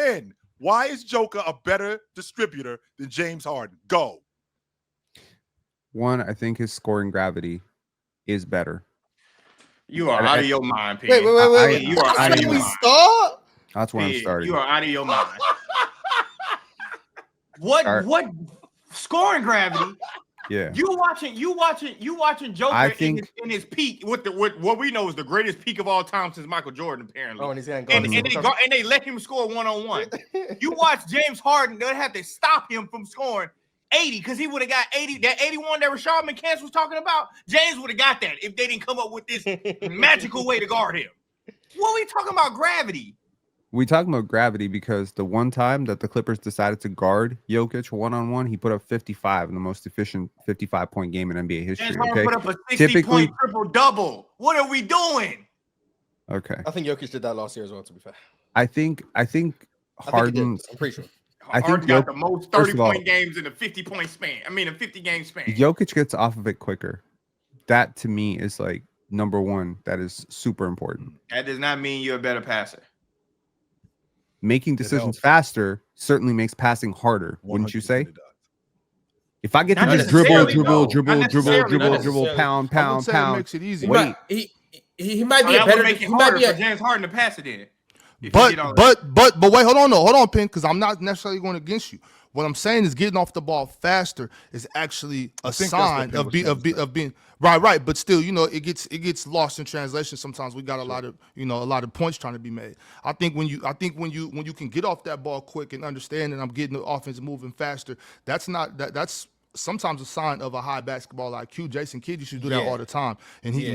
Penn, why is Joker a better distributor than James Harden? Go. One, I think his scoring gravity is better. You are out of your mind, P. Wait. You are out of your mind. Stop. That's where I'm starting. You are out of your mind. What scoring gravity? Yeah. You watching Joker in his peak with what we know is the greatest peak of all time since Michael Jordan, apparently. Oh, and he's and they let him score 1-on-1. You watch James Harden, they'll have to stop him from scoring 80 because he would have got 80. That 81 that Rashad McCants was talking about, James would have got that if they didn't come up with this magical way to guard him. What are we talking about gravity? We talking about gravity because the one time that the Clippers decided to guard Jokic 1-on-1, he put up 55 in the most efficient 55-point game in NBA history. James Harden put up a 60-point triple-double. What are we doing? Okay. I think Jokic did that last year as well, to be fair. I think Harden. I'm pretty sure. I think Harden got the most 30-point games in a 50-point span. I mean, a 50-game span. Jokic gets off of it quicker. That, to me, is like number one. That is super important. That does not mean you're a better passer. Making decisions faster certainly makes passing harder, wouldn't you say? If I get to just dribble, pound, it makes it easy. Wait, he might be a better. Make it harder for James Harden to pass it in. But wait, hold on, Penn, because I'm not necessarily going against you. What I'm saying is getting off the ball faster is actually a sign of being right. But still, it gets lost in translation. Sometimes we got a lot of points trying to be made. I think when you can get off that ball quick and understand that I'm getting the offense moving faster, that's sometimes a sign of a high basketball IQ. Jason Kidd used to do that all the time, and he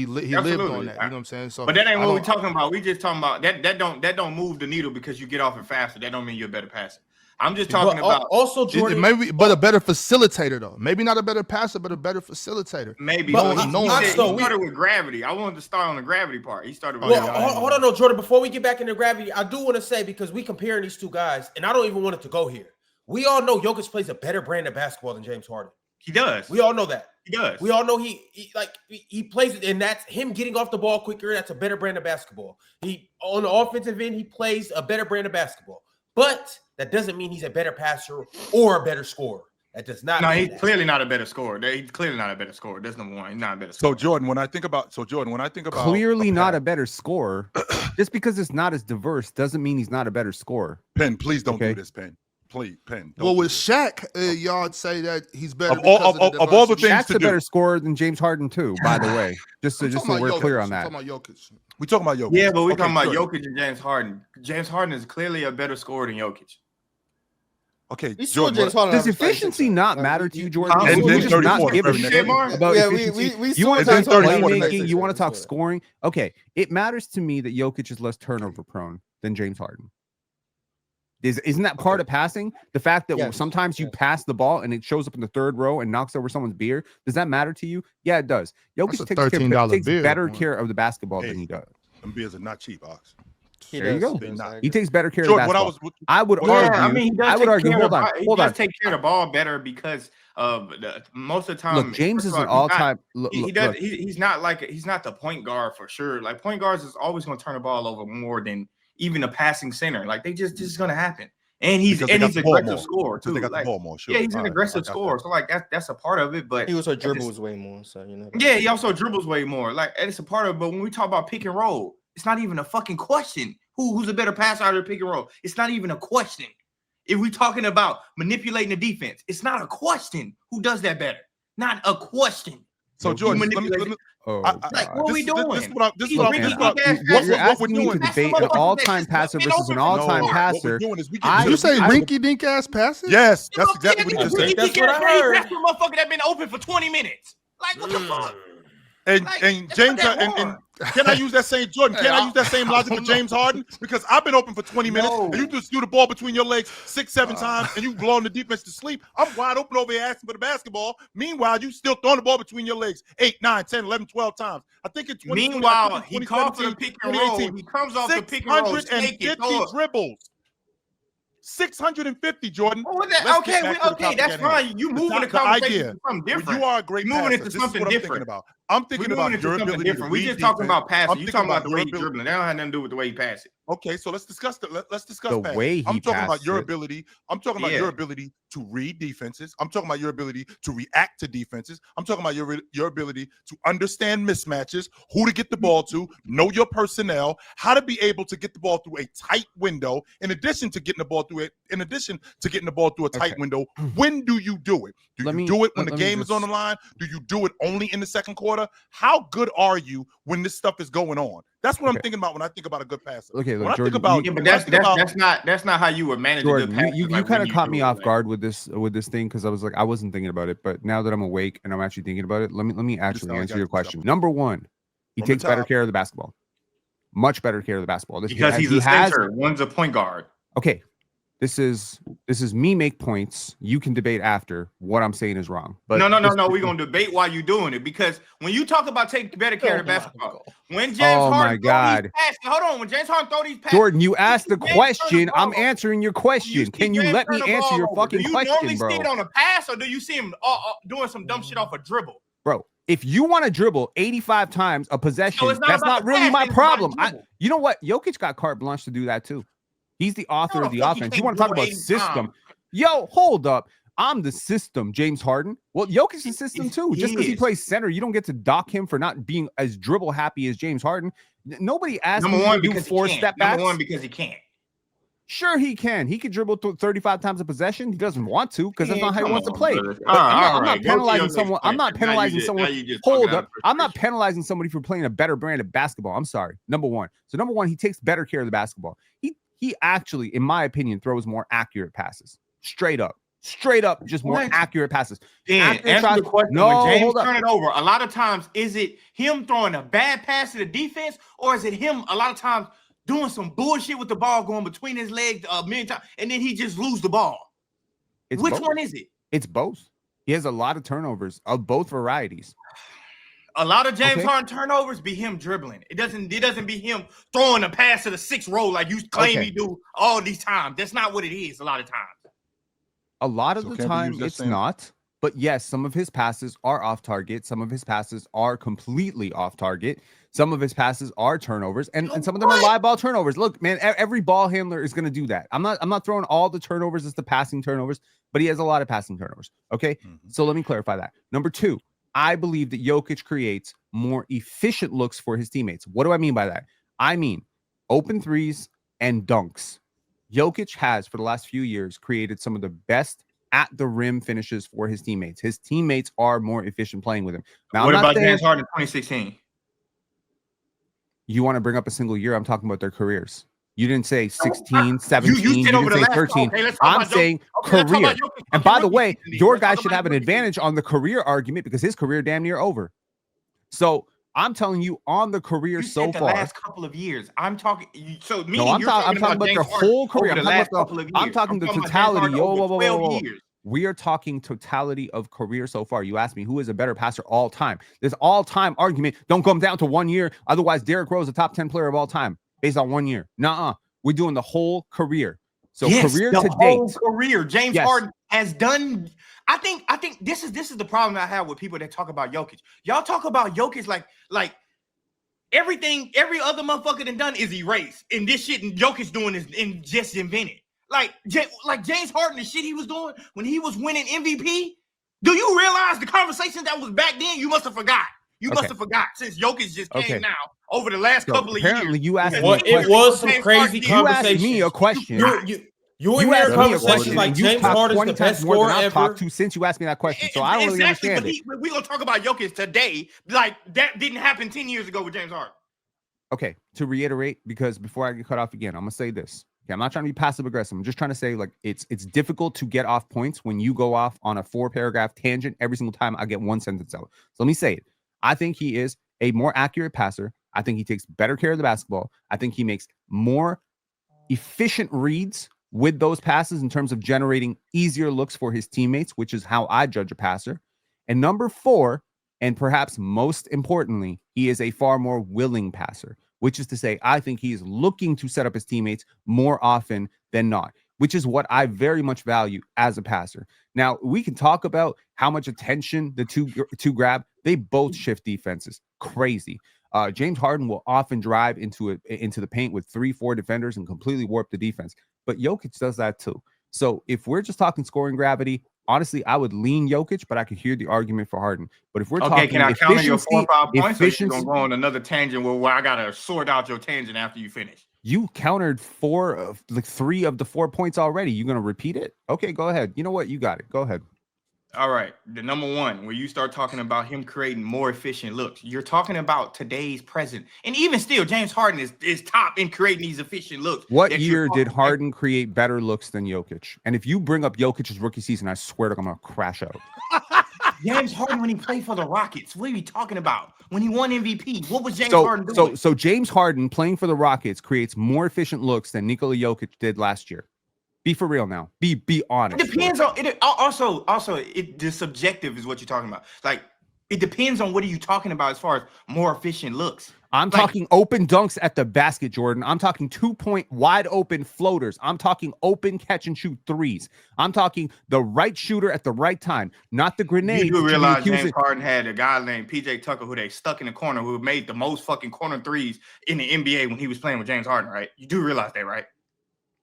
lived on that. You know what I'm saying? So, but that ain't what we're talking about. We just talking about that don't move the needle because you get off it faster. That don't mean you're a better passer. I'm just talking about also Jordan, but a better facilitator though. Maybe not a better passer, but a better facilitator. Maybe. But he started with gravity. I wanted to start on the gravity part. He started with hold on, Jordan. Before we get back into gravity, I do want to say, because we comparing these two guys, and I don't even want it to go here. We all know Jokic plays a better brand of basketball than James Harden. He does. We all know that. He does. We all know he plays it, and that's him getting off the ball quicker. That's a better brand of basketball. He on the offensive end, he plays a better brand of basketball. But that doesn't mean he's a better passer or a better scorer. That does not. No, he's clearly not a better scorer. He's clearly not a better scorer. That's number one. He's not a better scorer. So Jordan, when I think about clearly not a better scorer, just because it's not as diverse doesn't mean he's not a better scorer. Penn, please don't do this, Penn. Please, Penn. Well, with Shaq, y'all say that he's better. Of all the things Shaq's a better scorer than James Harden too. By the way, just so we're clear on that. We talking about Jokic. Yeah, but we're talking about Jokic and James Harden. James Harden is clearly a better scorer than Jokic. Okay, Jordan, does efficiency not matter to you, Jordan? And then just not give a shit about efficiency. You want to talk playmaking? You want to talk scoring? Okay, it matters to me that Jokic is less turnover prone than James Harden. Isn't that part of passing? The fact that sometimes you pass the ball and it shows up in the third row and knocks over someone's beer. Does that matter to you? Yeah, it does. Jokic takes better care of the basketball than he does. Them beers are not cheap, Ox. There you go. He takes better care of the basketball. I would argue. I mean, I would argue. Hold on. He does take care of the ball better because of most of the time. Look, James is an all-time. He's not the point guard for sure. Like point guards is always going to turn the ball over more than even a passing center. Like this is going to happen. And he's an aggressive scorer too. They got the ball more. Sure. Yeah, he's an aggressive scorer. So like that's a part of it. But he also dribbles way more. So Yeah, he also dribbles way more. Like it's a part of it. But when we talk about pick and roll, it's not even a fucking question. Who's a better passer out of the pick and roll? It's not even a question. If we're talking about manipulating the defense, it's not a question. Who does that better? Not a question. So Jordan, what are we doing? You're asking me to debate an all-time passer versus an all-time passer. Did you say rinky-dink ass passer? Yes, that's exactly what he just said. That's what I heard. That's the motherfucker that been open for 20 minutes. Like what the fuck? And James, and can I use that same Jordan? Can I use that same logic for James Harden? Because I've been open for 20 minutes, and you just threw the ball between your legs 6-7 times, and you blowing the defense to sleep. I'm wide open over here asking for the basketball. Meanwhile, you still throwing the ball between your legs 8, 9, 10, 11, 12 times. I think in 20. Meanwhile, he comes to the pick and roll. He comes off the pick and roll. 650 dribbles. 650, Jordan. Okay, that's fine. You moving the conversation to something different. You are a great moving it to something different. I'm thinking about your ability. We just talking about passing. You talking about the way he dribbling. That don't have nothing to do with the way he passes it. Okay, so let's discuss let's discuss The passes. way he I'm talking about your passes it. ability. I'm talking about your ability to read defenses. I'm talking about your ability to react to defenses. I'm talking about your ability to understand mismatches, who to get the ball to, know your personnel, how to be able to get the ball through a tight window. In addition to getting the ball through a tight window, when do you do it? Do you do it when the game is on the line? Do you do it only in the second quarter? How good are you when this stuff is going on? That's what I'm thinking about when I think about a good passer. Okay, When I Jordan, think about, but that's not how you would manage Jordan, a good passer. you kind of caught me off guard with this thing because I wasn't thinking about it, but now that I'm awake and I'm actually thinking about it, let me actually answer your question. Number one, he takes better care of the basketball, much better care of the basketball. Because he's a center. One's a point guard. Okay, this is me make points. You can debate after what I'm saying is wrong. But no. We're gonna debate while you're doing it because when you talk about taking better care of the basketball, when James Harden throw these passes, hold on, when James Harden throw these passes, Jordan, you asked the question. I'm answering your question. Can you let me answer your fucking question, bro? Do you normally see it on a pass or do you see him doing some dumb shit off a dribble? Bro, if you want to dribble 85 times a possession, that's not really my problem. You know what? Jokic got carte blanche to do that too. He's the author of the offense. You want to talk about system? Yo, hold up. I'm the system, James Harden. Well, Jokic's the system too. Just because he plays center, you don't get to dock him for not being as dribble happy as James Harden. Nobody asked him to do 4 step backs. Number one, because he can't. Sure, he can. He can dribble 35 times a possession. He doesn't want to because that's not how he wants to play. I'm not penalizing someone. I'm not penalizing someone. Hold up. I'm not penalizing somebody for playing a better brand of basketball. I'm sorry. Number one. So number one, he takes better care of the basketball. He actually, in my opinion, throws more accurate passes. Straight up, just more accurate passes. Answer the question. No, when James turn it over, a lot of times, is it him throwing a bad pass to the defense, or is it him a lot of times doing some bullshit with the ball going between his legs a million times, and then he just lose the ball? Which one is it? It's both. He has a lot of turnovers of both varieties. A lot of James Harden turnovers be him dribbling. It doesn't be him throwing a pass to the 6th row like you claim he do all these times. That's not what it is a lot of times. A lot of the time it's not. But yes, some of his passes are off target. Some of his passes are completely off target. Some of his passes are turnovers, and some of them are live ball turnovers. Look, man, every ball handler is going to do that. I'm not throwing all the turnovers as the passing turnovers, but he has a lot of passing turnovers. Okay, so let me clarify that. Number two, I believe that Jokic creates more efficient looks for his teammates. What do I mean by that? I mean open threes and dunks. Jokic has, for the last few years, created some of the best at the rim finishes for his teammates. His teammates are more efficient playing with him. Now, what about James Harden in 2016? You want to bring up a single year? I'm talking about their careers. You didn't say 16, 17, you didn't say 13. I'm saying career. And by the way, your guy should have an advantage on the career argument because his career damn near over. So I'm telling you on the career so far. Last couple of years. I'm talking. So no, I'm talking about their whole career. I'm talking the totality. We are talking totality of career so far. You asked me who is a better passer all time. This all-time argument don't come down to 1 year. Otherwise, Derrick Rose a top 10 player of all time based on 1 year. Nuh-uh. We're doing the whole career. So career to date. Career. James Harden has done. I think this is the problem I have with people that talk about Jokic. Y'all talk about Jokic like everything every other motherfucker done is erased, and this shit Jokic doing is just invented. Like James Harden, the shit he was doing when he was winning MVP. Do you realize the conversation that was back then? You must have forgot. You must have forgot since Jokic just came now over the last couple of years. Apparently, you asked me. It was some crazy conversation. You asked me a question. You hear conversations like James Harden's the best scorer ever. Talked to since you asked me that question, so I don't really understand it. We're gonna talk about Jokic today, like that didn't happen 10 years ago with James Harden. Okay, to reiterate, because before I get cut off again, I'm gonna say this. Okay, I'm not trying to be passive aggressive. I'm just trying to say like it's difficult to get off points when you go off on a 4-paragraph tangent every single time I get one sentence out. So let me say it. I think he is a more accurate passer. I think he takes better care of the basketball. I think he makes more efficient reads with those passes in terms of generating easier looks for his teammates, which is how I judge a passer. And number 4, and perhaps most importantly, he is a far more willing passer, which is to say, I think he is looking to set up his teammates more often than not, which is what I very much value as a passer. Now, we can talk about how much attention the two grab. They both shift defenses. Crazy. James Harden will often drive into the paint with 3-4 defenders and completely warp the defense. But Jokic does that too. So if we're just talking scoring gravity, honestly, I would lean Jokic, but I could hear the argument for Harden. But if we're talking can I counter your 4 or 5 points? Or you're efficiency, gonna go on another tangent where I gotta sort out your tangent after you finish. You countered 3 of the 4 points already. You gonna repeat it? Okay, go ahead. You know what? You got it. Go ahead. All right. The number one, where you start talking about him creating more efficient looks, you're talking about today's present. And even still, James Harden is top in creating these efficient looks. What year did Harden create better looks than Jokic? And if you bring up Jokic's rookie season, I swear to God, I'm going to crash out. James Harden, when he played for the Rockets, what are you talking about? When he won MVP, what was James Harden doing? So James Harden playing for the Rockets creates more efficient looks than Nikola Jokic did last year. Be for real now. Be honest. It depends on it. Also, the subjective is what you're talking about. Like, it depends on what are you talking about as far as more efficient looks. I'm talking open dunks at the basket, Jordan. I'm talking 2-point wide open floaters. I'm talking open catch and shoot threes. I'm talking the right shooter at the right time, not the grenade. You do realize James Harden had a guy named PJ Tucker who they stuck in the corner who made the most fucking corner threes in the NBA when he was playing with James Harden, right? You do realize that, right?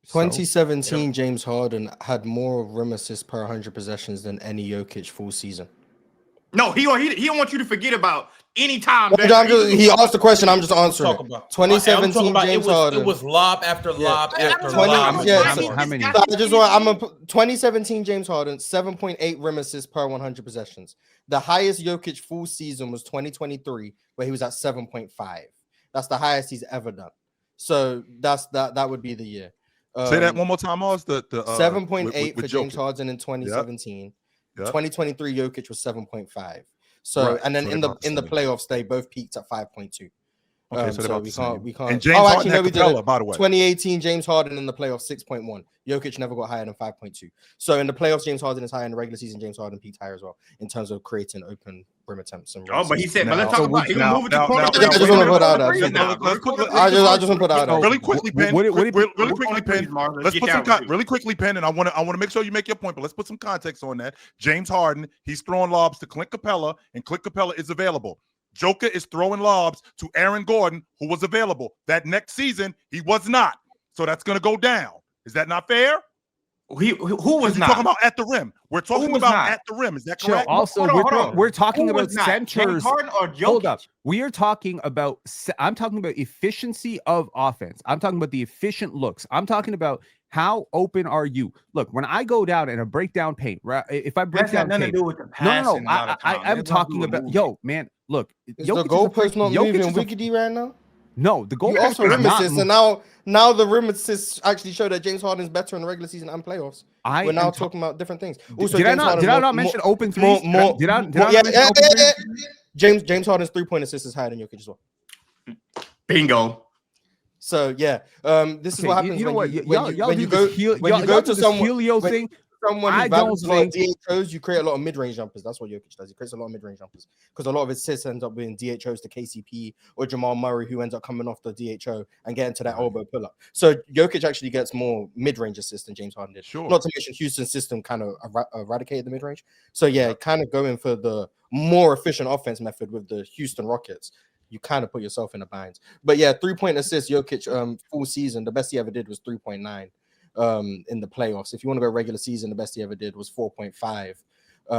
2017, James Harden had more rim assists per 100 possessions than any Jokic full season. No, he don't want you to forget about any time. He asked the question. I'm just answering. 2017, James Harden. It was lob after lob after lob. How many? 2017, James Harden, 7.8 rim assists per 100 possessions. The highest Jokic full season was 2023, where he was at 7.5. That's the highest he's ever done. So that would be the year. Say that one more time, Oz. 7.8 for James Harden in 2017. Yep. 2023 Jokic was 7.5. So right. And then in the playoffs they both peaked at 5.2. Okay, so we can't. And James Harden had Capella, by the way. 2018 James Harden in the playoffs 6.1. Jokic never got higher than 5.2. So in the playoffs James Harden is higher. In the regular season James Harden peaked higher as well in terms of creating open rim attempts. And but he said, but let's talk about he I just want to put out there. I just want to put out there. Really quickly, Penn. Really quickly, Penn. Let's put some really quickly, Penn, and I want to make sure you make your point, but let's put some context on that. James Harden, he's throwing lobs to Clint Capella, and Clint Capella is available. Joker is throwing lobs to Aaron Gordon, who was available. That next season, he was not. So that's going to go down. Is that not fair? Who was not? Talking about at the rim. We're talking about at the rim. Is that correct? Also, we're talking about centers. Harden or Jokic? Hold up. We are talking about. I'm talking about efficiency of offense. I'm talking about the efficient looks. I'm talking about how open are you? Look, when I go down and I break down paint, right? If I break down paint, no. I'm talking about man. Look, is the goalpost not moving wickedy right now? No, the goalpost also rim assists, and now the rim assists actually show that James Harden is better in the regular season and playoffs. We're now talking about different things. Also, did I not mention open threes? James Harden's 3-point assist is higher than Jokic as well. Bingo. So this is what happens. You know what? When you go to some Helio thing. Someone who values a lot of DHOs, you create a lot of mid-range jumpers. That's what Jokic does. He creates a lot of mid-range jumpers because a lot of his assists ends up being DHOs to KCP or Jamal Murray, who ends up coming off the DHO and getting to that elbow pull-up. So Jokic actually gets more mid-range assists than James Harden did. Sure. Not to mention Houston's system kind of eradicated the mid-range. So kind of going for the more efficient offense method with the Houston Rockets. You kind of put yourself in a bind. But 3-point assists, Jokic full season, the best he ever did was 3.9. In the playoffs. If you want to go regular season, the best he ever did was 4.5.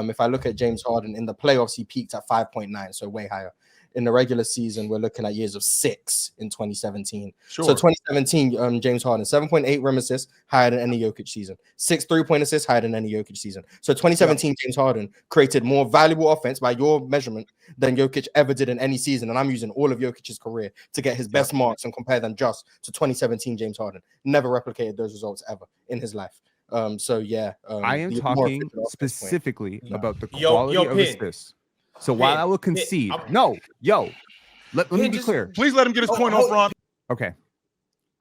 If I look at James Harden in the playoffs, he peaked at 5.9, so way higher. In the regular season, we're looking at years of 6 in 2017. Sure. So 2017, James Harden, 7.8 rim assists, higher than any Jokic season. 6 3-point assists, higher than any Jokic season. So 2017, James Harden created more valuable offense by your measurement than Jokic ever did in any season. And I'm using all of Jokic's career to get his best marks and compare them just to 2017 James Harden. Never replicated those results ever in his life. I am talking specifically about the quality of assists. So while I will concede, let me be clear. Please let him get his point off, Ron. Okay,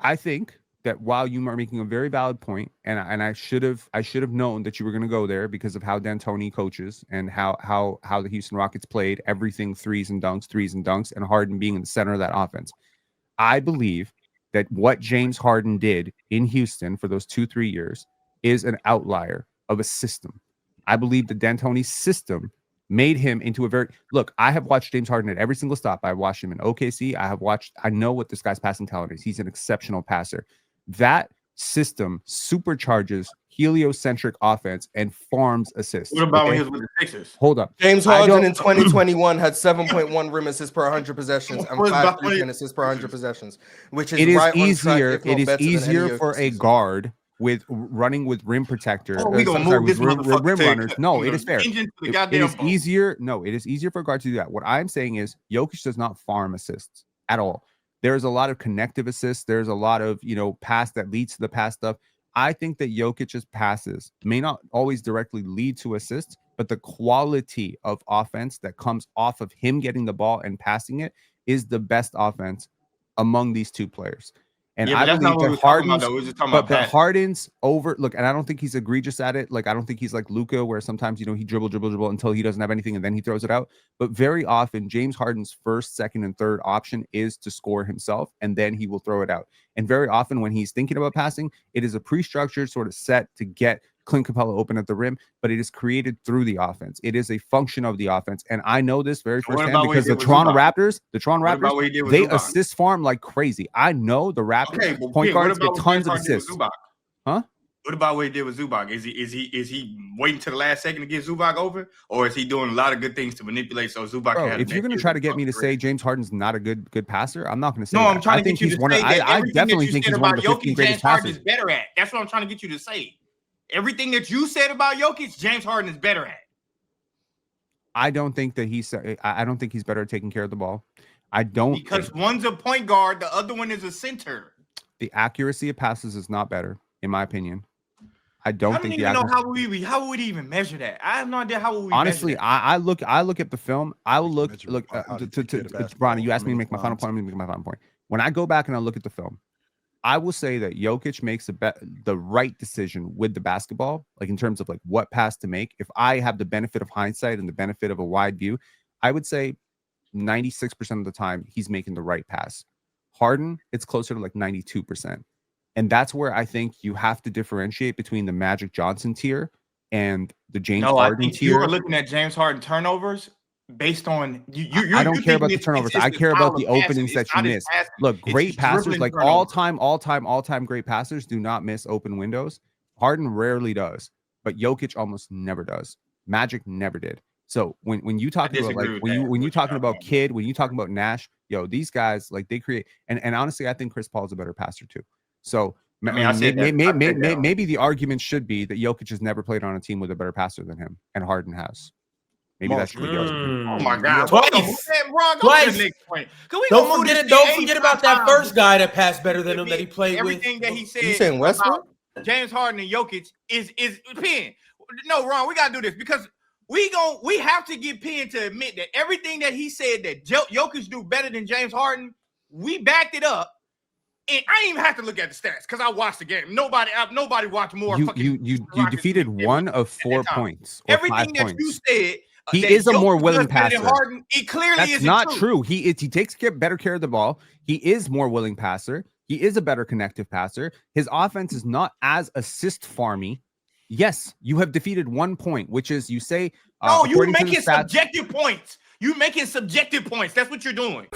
I think that while you are making a very valid point, and I should have known that you were going to go there because of how D'Antoni coaches and how the Houston Rockets played everything threes and dunks, and Harden being in the center of that offense. I believe that what James Harden did in Houston for those 2-3 years is an outlier of a system. I believe the D'Antoni system made him into a very look. I have watched James Harden at every single stop. I watched him in OKC. I know what this guy's passing talent is. He's an exceptional passer. That system supercharges heliocentric offense and farms assists. What about when he was with the Sixers? Hold up. James Harden in 2021 had 7.1 rim assists per 100 possessions and 5 3-point assists per 100 possessions, which is right on track, if not better than easier for a guard with running with rim protector. With rim runners. No, it is fair. It is easier. No, it is easier for a guard to do that. What I'm saying is Jokic does not farm assists at all. There's a lot of connective assists. There's a lot of, pass that leads to the pass stuff. I think that Jokic's passes may not always directly lead to assists, but the quality of offense that comes off of him getting the ball and passing it is the best offense among these two players. And I believe that Harden's over. Look, and I don't think he's egregious at it. Like, I don't think he's like Luka, where sometimes, he dribble until he doesn't have anything and then he throws it out. But very often, James Harden's first, second, and third option is to score himself, and then he will throw it out. And very often, when he's thinking about passing, it is a pre-structured sort of set to get Clint Capella open at the rim, but it is created through the offense. It is a function of the offense. And I know this very firsthand because the Toronto Raptors, they assist farm like crazy. I know the Raptors point guards get tons of assists. Huh? What about what he did with Zubac? Is he waiting to the last second to get Zubac over, or is he doing a lot of good things to manipulate so Zubac can have if you're going to try to get me to say James Harden's not a good passer, I'm not going to say no, that. I'm trying to get you to say that. I definitely think he's one of the 15 greatest passers. James Harden is better at. That's what I'm trying to get you to say. Everything that you said about Jokic, James Harden is better at. I don't think that he's better at taking care of the ball. Because one's a point guard, the other one is a center. The accuracy of passes is not better, in my opinion. I don't think how would we even measure that? I have no idea how would we honestly measure that. I look at the film. I will look Bronny, you asked me to make my final point. I'm going to make my final point. When I go back and I look at the film, I will say that Jokic makes the right decision with the basketball, like in terms of like what pass to make. If I have the benefit of hindsight and the benefit of a wide view, I would say 96% of the time he's making the right pass. Harden, it's closer to like 92%. And that's where I think you have to differentiate between the Magic Johnson tier and the James Harden tier. You are looking at James Harden turnovers based on I don't care about the turnovers. I care about the openings that you miss. Look, great passers, like all-time great passers do not miss open windows. Harden rarely does, but Jokic almost never does. Magic never did. So when you talk about like when you talking about Kidd, when you talking about Nash, these guys like they create and honestly, I think Chris Paul is a better passer too. So maybe the argument should be that Jokic has never played on a team with a better passer than him, and Harden has. Maybe that should be the argument. Oh my God! Twice. Don't forget about that first guy that passed better than him that he played with. Everything that he said. You saying Westbrook? James Harden and Jokic is Penn. No, Ron, we gotta do this because we have to get Penn to admit that everything that he said that Jokic do better than James Harden, we backed it up. And I didn't even have to look at the stats because I watched the game. Nobody watched more. You defeated one of 4 points. Everything that you said. He is a more willing passer. Harden, it clearly That's not true. He takes better care of the ball. He is more willing passer. He is a better connective passer. His offense is not as assist farmy. Yes, you have defeated 1 point, which is you say. No, you making subjective points. You making subjective points. That's what you're doing.